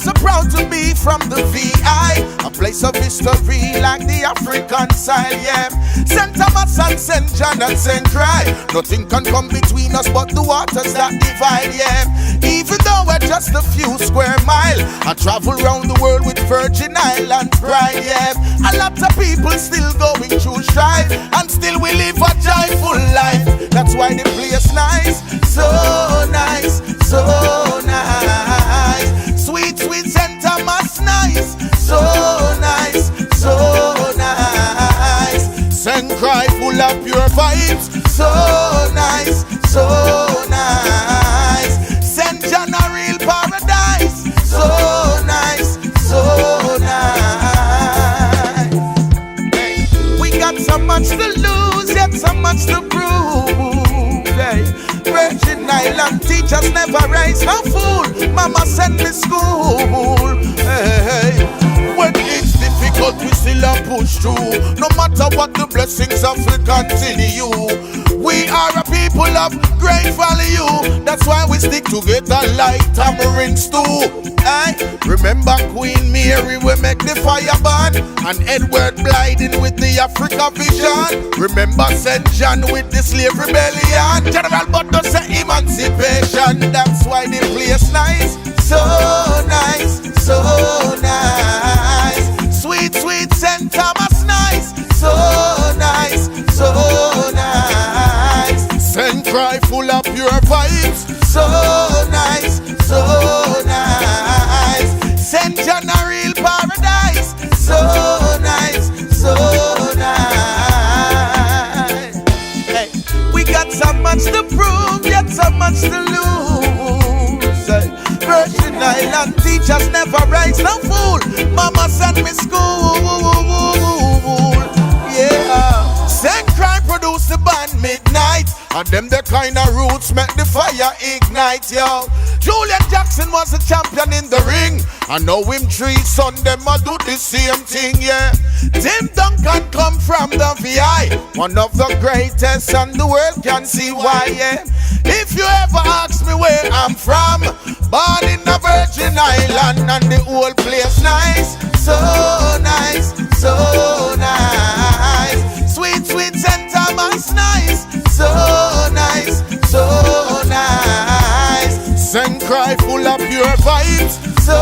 so proud to be from the VI, a place of history like the African side, yeah. St. Thomas and St. John and St. Croix, nothing can come between us but the waters that divide, yeah. Even though we're just a few square mile, I travel round the world with Virgin Island pride, yeah. A lot of people still going through strife, and still we live a joyful life. That's why the place nice, so nice, so nice. Sweet, sweet St. Thomas nice, so nice, so nice. St. Croix full of pure vibes, so nice, so nice. St. John a real paradise, so nice, so nice. Hey, we got so much to lose, yet so much to prove. Hey, Virgin Island teachers never raise no fool. Mama send me school. Hey, when it's difficult, we still a push through. No matter what, the blessings of will continue. We are a people of great value. That's why we stick together like tamarind stew. Hey, remember Queen Mary, we make the fire burn, and Edward Blyden with the Africa vision. Remember St. John with the slave rebellion. General Butler say emancipation. That's why the place nice, so nice, so nice. Sweet, sweet St. Thomas nice, so nice, so nice. St. Croix full of pure vibes, so nice, so nice. St. John a real paradise, so nice, so nice. Hey, we got so much to prove, yet so much to lose. Hey, Virgin Island teachers never raise no fool. Mama send me school, yeah. St. Croix produce the band Midnight, and them the kind of roots make the fire ignite, yo. Julian Jackson was a champion in the ring, and now him 3 son them a do the same thing, yeah. Tim Duncan come from the VI, one of the greatest, and the world can see why, yeah. If you ever ask me where I'm from, born in the Virgin Island, and the whole place nice, so nice, so nice. Sweet, sweet St. Thomas nice, so nice, so nice. St. Croix full of pure vibes, so